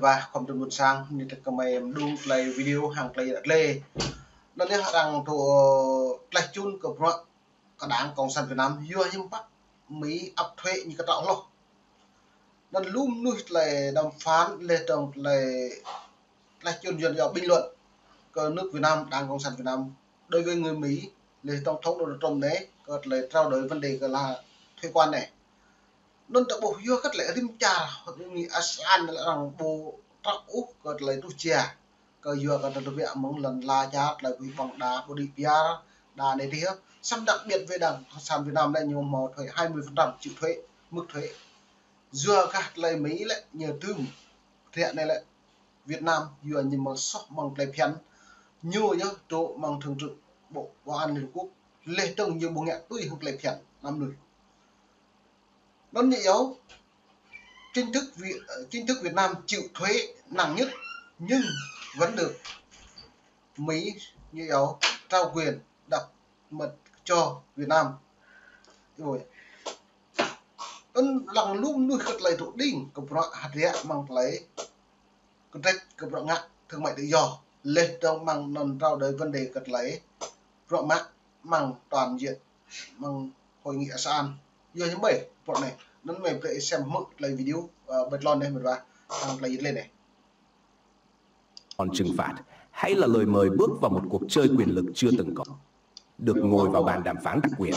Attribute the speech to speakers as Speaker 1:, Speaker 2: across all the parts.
Speaker 1: và không được buồn sang như thế cầm em đu play video hàng play đặt lê nó liên rằng thủ play chun của họ cả đảng cộng sản Việt Nam vừa nhưng bắt Mỹ áp thuế như cái trọng lo nó luôn nuôi là đàm phán lê đồng là play chun dần dần bình luận cơ nước Việt Nam đảng cộng sản Việt Nam đối với người Mỹ lê tổng thống Donald Trump đấy có lời trao đổi vấn đề là thuế quan này nên tại bộ vừa cắt lệ rim trà hoặc như ASEAN là rằng bộ trắc úc có lấy tu chia có vừa có được việc mong lần la chát là vì bóng đá bộ đi PR đà này thì xăm đặc biệt về đảng sản Việt Nam đây nhiều màu thuế 20% chịu thuế mức thuế vừa cắt lấy Mỹ lại nhờ tư hiện này lại Việt Nam vừa như mà sóc bằng lấy phiền nhiều nhá chỗ bằng thường trực bộ bảo an Liên Hợp Quốc lệ từng nhiều bộ nghệ tôi hoặc lấy phiền năm người nó nhiều chính thức Việt Nam chịu thuế nặng nhất nhưng vẫn được Mỹ như yếu trao quyền đặc mật cho Việt Nam rồi lòng luôn nuôi khật lấy thủ đinh của bọn hạt rẻ bằng lấy con trách của bọn ngạ thương mại tự do lên trong bằng nền trao đổi vấn đề cật lấy bọn mạng bằng toàn diện bằng hội nghị ASEAN giờ những 7 bọn này nó mềm về xem mức lấy video bật lon đây một và lấy lên này
Speaker 2: còn trừng phạt hay là lời mời bước vào một cuộc chơi quyền lực chưa từng có, được ngồi vào bàn đàm phán đặc quyền.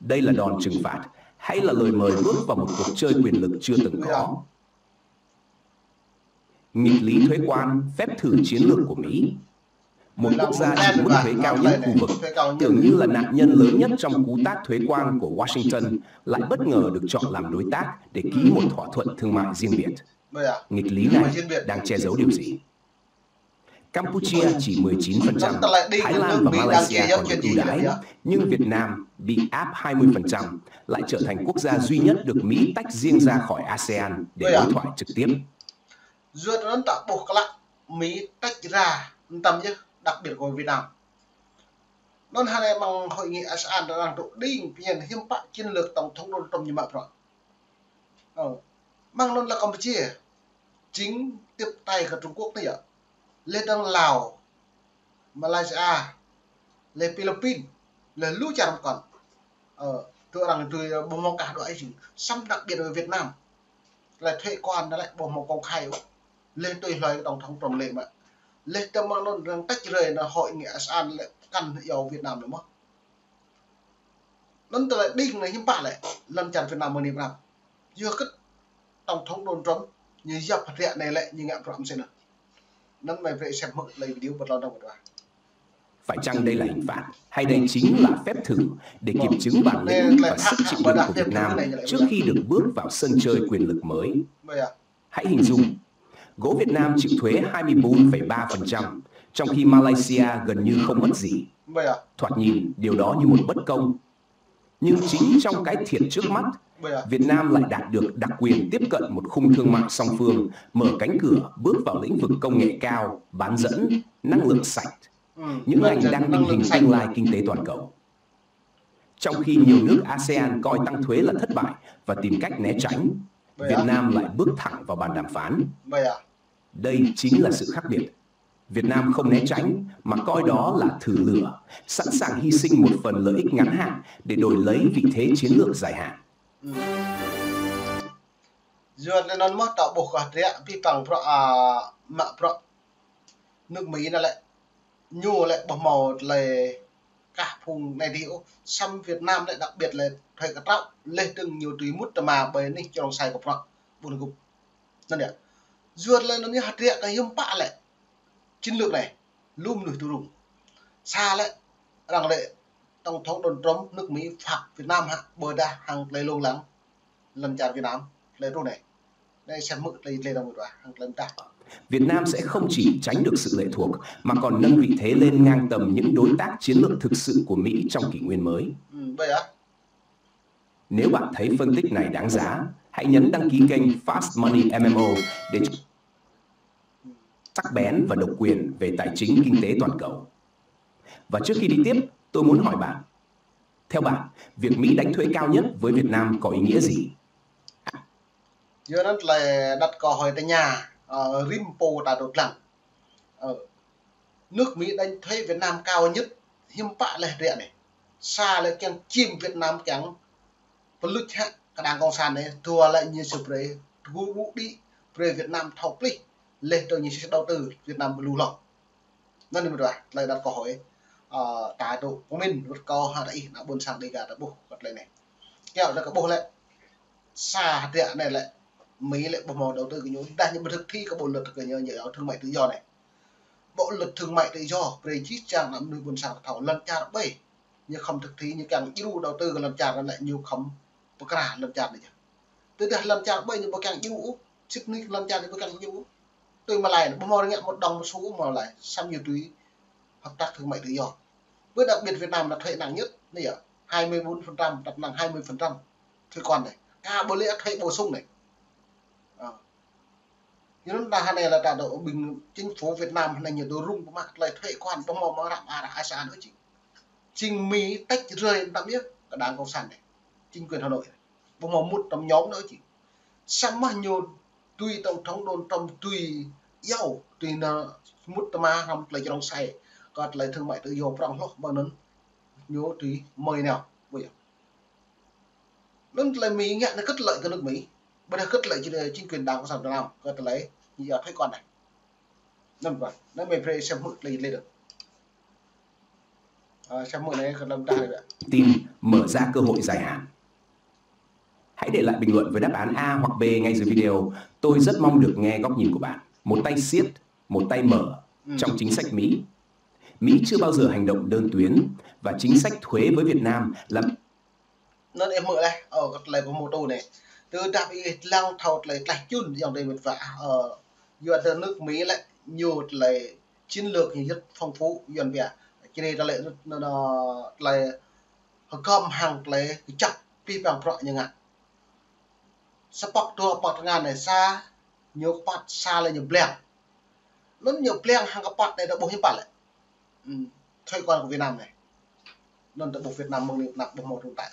Speaker 2: Đây là đòn trừng phạt hay là lời mời bước vào một cuộc chơi quyền lực chưa từng có. Nghịch lý thuế quan, phép thử chiến lược của Mỹ. Một quốc gia chịu mức thuế cao nhất khu vực, tưởng như là nạn nhân lớn nhất trong cú tát thuế quan của Washington, lại bất ngờ được chọn làm đối tác để ký một thỏa thuận thương mại riêng biệt. Nghịch lý này đang che giấu điều gì? Campuchia chỉ 19%, Thái Lan và Malaysia còn được ưu đãi, nhưng Việt Nam bị áp 20%, lại trở thành quốc gia duy nhất được Mỹ tách riêng ra khỏi ASEAN để đối thoại trực tiếp.
Speaker 1: Dựa nó tạo buộc lại Mỹ tách ra tầm chứ, đặc biệt của Việt Nam. Nên hai này bằng hội nghị ASEAN đã làm độ đinh hiện hiếm bạc chiến lược tổng thống Donald Trump như vậy rồi. Mang luôn là Campuchia chính tiếp tay của Trung Quốc này ạ. Lên đang Lào, Malaysia, lên Philippines, lên lũ chẳng còn. Tôi rằng tôi bộ mong cả đội gì, xăm đặc biệt ở Việt Nam là thuế quan nó lại bộ mong công khai lên tôi lời tổng thống Trump lệ mà lên tâm nó đang tách rời là hội nghị ASEAN lại căn yếu Việt Nam nữa mà nên tôi lại đi này hiếm bạn lại lần chặn Việt Nam ở Việt Nam chưa cất tổng thống Donald Trump như dập rẻ này lại như ngạ Trump xem nào nên mày về xem mức lấy video bật lo đâu rồi
Speaker 2: phải chăng đây là hình phạt hay đây chính là phép thử để kiểm chứng bản lĩnh và sức chịu đựng của Việt Nam trước khi được bước vào sân chơi quyền lực mới? Hãy hình dung gỗ Việt Nam chịu thuế 24,3%, trong khi Malaysia gần như không mất gì. Thoạt nhìn điều đó như một bất công. Nhưng chính trong cái thiệt trước mắt, Việt Nam lại đạt được đặc quyền tiếp cận một khung thương mại song phương, mở cánh cửa bước vào lĩnh vực công nghệ cao, bán dẫn, năng lượng sạch, những ngành đang định hình tương lai kinh tế toàn cầu. Trong khi nhiều nước ASEAN coi tăng thuế là thất bại và tìm cách né tránh, Việt Nam lại bước thẳng vào bàn đàm phán. Đây chính là sự khác biệt. Việt Nam không né tránh mà coi đó là thử lửa, sẵn sàng hy sinh một phần lợi ích ngắn hạn để đổi lấy vị thế chiến lược dài hạn.
Speaker 1: Dựa lên nó mất tạo bộ khóa rẽ vì bằng nước Mỹ nó lại nhu lại bỏ màu lại cả vùng này thì xăm Việt Nam lại đặc biệt là thời cả trọng lên từng nhiều túi mút mà bởi nên cho lòng xài của họ buồn gục nên đấy dựa lên nó như hạt rẽ cái hiếm bạ lại chiến lược này lùm nổi từ rùng xa lại rằng lệ tổng thống Donald Trump nước Mỹ phạt Việt Nam hạ bờ đa hàng lấy lông lắng lần chặn Việt Nam lấy đồ này đây xem mức lấy đồng một hàng lần ta
Speaker 2: Việt Nam sẽ không chỉ tránh được sự lệ thuộc mà còn nâng vị thế lên ngang tầm những đối tác chiến lược thực sự của Mỹ trong kỷ nguyên mới. Nếu bạn thấy phân tích này đáng giá, hãy nhấn đăng ký kênh Fast Money MMO để sắc bén và độc quyền về tài chính kinh tế toàn cầu. Và trước khi đi tiếp, tôi muốn hỏi bạn, theo bạn, việc Mỹ đánh thuế cao nhất với Việt Nam có ý nghĩa gì?
Speaker 1: Giờ nó là đặt câu hỏi tại nhà Rimpo ta đột lặng nước Mỹ đánh thuế Việt Nam cao nhất hiếm bạ lệ địa này xa là càng chim Việt Nam chẳng và lúc hạ cả đảng cộng sản này thua lại như sự pre vũ đi pre Việt Nam thọc đi lên tôi như sẽ đầu tư Việt Nam lù lọ nên mình rồi lại đặt câu hỏi tại độ của mình vượt co hay đấy là buôn sang đi cả đã bộ vật lại này kéo ra cái bộ lại xa địa này lại Mỹ lại bộ màu đầu tư cái nhú đa những thực thi các bộ luật cái nhớ thương mại tự do này bộ luật thương mại tự do Brexit chẳng làm nuôi buôn sang thảo lần cha bảy như không thực thi như càng yêu đầu tư cái lần cha lại nhiều không có cả lần cha này từ đây lần cha bảy như bộ càng yêu Sydney lần cha thì bộ càng yêu từ mà lại bộ màu nghe một đồng một số mà lại xăm nhiều túi hợp tác thương mại tự do với đặc biệt Việt Nam là thuế nặng nhất này ở 24% đặt nặng 20% thuế quan này cả bộ lẽ thuế bổ sung này nhưng là này là đạt độ bình chính phủ Việt Nam này nhiều đồ rung của mạng lại thuế quan trong màu mà làm ai xa nữa chị trình Mỹ tách rơi đã biết cả đảng cộng sản này chính quyền Hà Nội bộ màu một trong nhóm nữa chị sao mà nhiều tùy tổng thống đồn trong tùy yêu tùy là một mà làm lại trong say còn lại thương mại tự do trong lúc mà nó nhớ tùy mời nào bây giờ nó lại Mỹ nhận nó cất lợi cái nước Mỹ bây giờ cất lợi chính quyền đảng cộng sản Việt Nam có thể lấy như giờ thấy con này năm vậy nó mình phải xem mực lên được xem mực này còn làm ta được
Speaker 2: tin mở ra cơ hội dài hạn. Hãy để lại bình luận với đáp án A hoặc B ngay dưới video. Tôi rất mong được nghe góc nhìn của bạn. Một tay siết, một tay mở trong chính sách Mỹ. Mỹ chưa bao giờ hành động đơn tuyến và chính sách thuế với Việt Nam là
Speaker 1: nó em mở đây lại có một tô này từ đặc biệt lang thầu lại tạch chun dòng đây một vả giờ từ nước Mỹ lại nhiều lại chiến lược thì rất phong phú dần về cho nên lại nó lại cầm hàng lại chặt pi bằng pro như ngạn support tour bọt ngàn này xa nhiều bọt xa là nhiều bleng nó nhiều bleng hàng các bọt này đã bố hiệp bản lại thuê quan của Việt Nam này nên bộ Việt Nam mong nặng bộ một tồn tại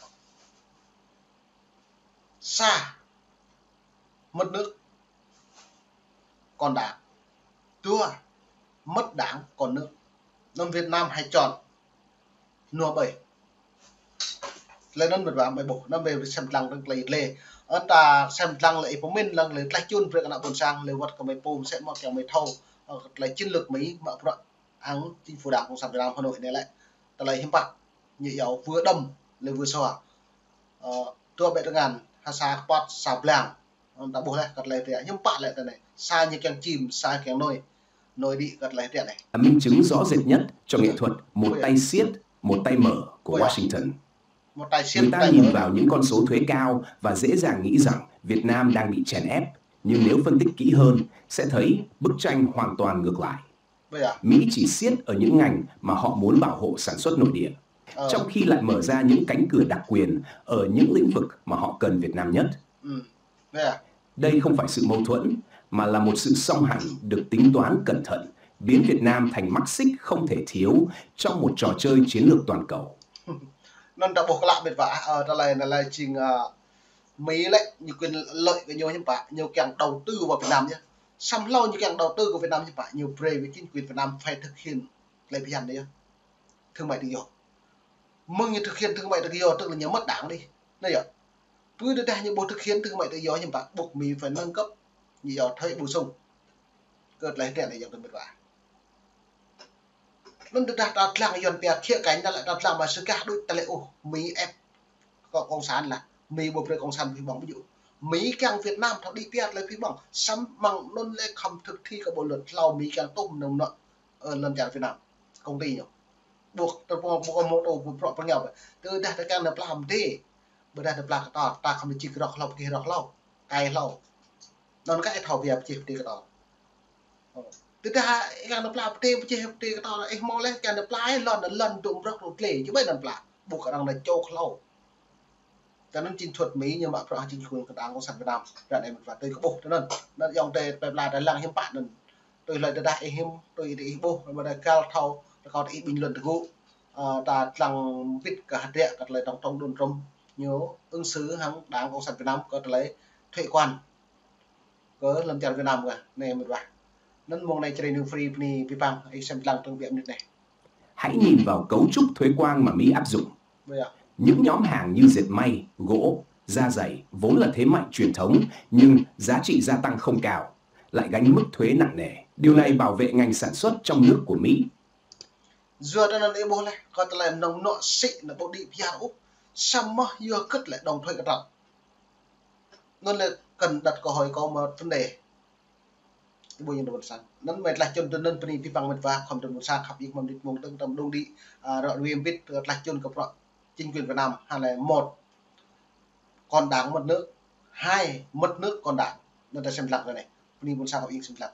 Speaker 1: xa mất nước còn đảng tua mất đảng còn nước nên Việt Nam hay chọn nua bảy lên nên một vài bài bộ nó về xem lăng đang lấy lề ta xem lăng lại của mình lăng lấy lại chun về cái nào buồn sang lấy vật của mấy pom sẽ một kèo mấy thâu lấy chiến lược Mỹ mở rộng áng chính phủ đảng cộng sản Việt Nam Hà Nội này lại ta lấy hiếm bạc như yếu vừa đâm lấy vừa sò tua bệ ngàn hà sa quạt sạp làng ta bố lại gật lấy tiền hiếm bạc lại cái này xa như kèng chìm xa kèng nồi đi gật lấy tiền này
Speaker 2: minh chứng rõ rệt nhất cho nghệ thuật một tay siết một tay mở của Washington. Người ta nhìn vào những con số thuế cao và dễ dàng nghĩ rằng Việt Nam đang bị chèn ép, nhưng nếu phân tích kỹ hơn sẽ thấy bức tranh hoàn toàn ngược lại. Mỹ chỉ siết ở những ngành mà họ muốn bảo hộ sản xuất nội địa, trong khi lại mở ra những cánh cửa đặc quyền ở những lĩnh vực mà họ cần Việt Nam nhất. Đây không phải sự mâu thuẫn, mà là một sự song hành được tính toán cẩn thận, biến Việt Nam thành mắt xích không thể thiếu trong một trò chơi chiến lược toàn cầu.
Speaker 1: Nên đã buộc lại biệt vả ra là trình Mỹ lại như quyền lợi của nhiều như vậy nhiều càng đầu tư vào Việt Nam nhé xăm lâu như càng đầu tư của Việt Nam như vậy nhiều pre với chính quyền Việt Nam phải thực hiện lấy bây giờ đấy thương mại tự do mừng như thực hiện thương mại tự do tức là nhớ mất đảng đi đây ạ cứ đưa ra những bộ thực hiện thương mại tự do như vậy buộc Mỹ phải nâng cấp như giờ thuế bổ sung cợt lấy tiền này dòng từ biệt vả nên được đặt làng dọn bè khía cạnh ta lại đặt làng mà sự cả đối ta lại Mỹ ép có cộng sản là Mỹ bộ cộng sản phi bóng ví dụ Mỹ càng Việt Nam thọ đi bè lại phi bóng sắm bằng luôn lệ không thực thi các bộ luật lao Mỹ càng tôm nồng nợ ở lần trả Việt Nam công ty nhỉ buộc một đồ bộ phận nghèo từ đây ta càng được làm đi bữa đây được làm ta không được chỉ cái đọc kia đọc lâu cài lâu non cái thầu việc chỉ đi cái đó từ ta càng được làm thêm chỉ cái đó là em mong lên càng được làm lần tụng rất là lệ chứ mấy lần làm buộc cái đằng này châu lâu cho nên chiến thuật Mỹ nhưng mà phải chính quyền của đảng cộng sản Việt Nam ra đây và tôi có bộ cho nên nó dòng tề về là đại làng hiếm bạn nên tôi lại đại hiếm tôi đi bộ mà đại cao thâu có đi bình luận được ta làng vít cả địa cả lại trong đồn trong nhớ ứng xử hàng đảng cộng sản Việt Nam có lấy thuế quan cỡ làm chăn Việt Nam cả này một vài nên mong này chơi đường free ni pipang ai xem lăng trong việc này.
Speaker 2: Hãy nhìn vào cấu trúc thuế quan mà Mỹ áp dụng. Những nhóm hàng như dệt may, gỗ, da giày vốn là thế mạnh truyền thống nhưng giá trị gia tăng không cao, lại gánh mức thuế nặng nề. Điều này bảo vệ ngành sản xuất trong nước của Mỹ.
Speaker 1: Giờ đó là bố này, còn làm nông nọ xịn là bộ đi phía Úc, xong mà giờ cất lại đồng thuế cả trọng. Nên là cần đặt câu hỏi có một vấn đề. Bố nhìn đồ sang nên mệt là chôn nên penny pipang mệt và không được một sang khắp những mầm địch mông tầng tầm đông đi rồi viêm biết là chôn cặp rõ chính quyền Việt Nam hay là một còn đảng mất nước, hai mất nước còn đảng nên ta xem lặng rồi này penny một sang họ yên xem lặng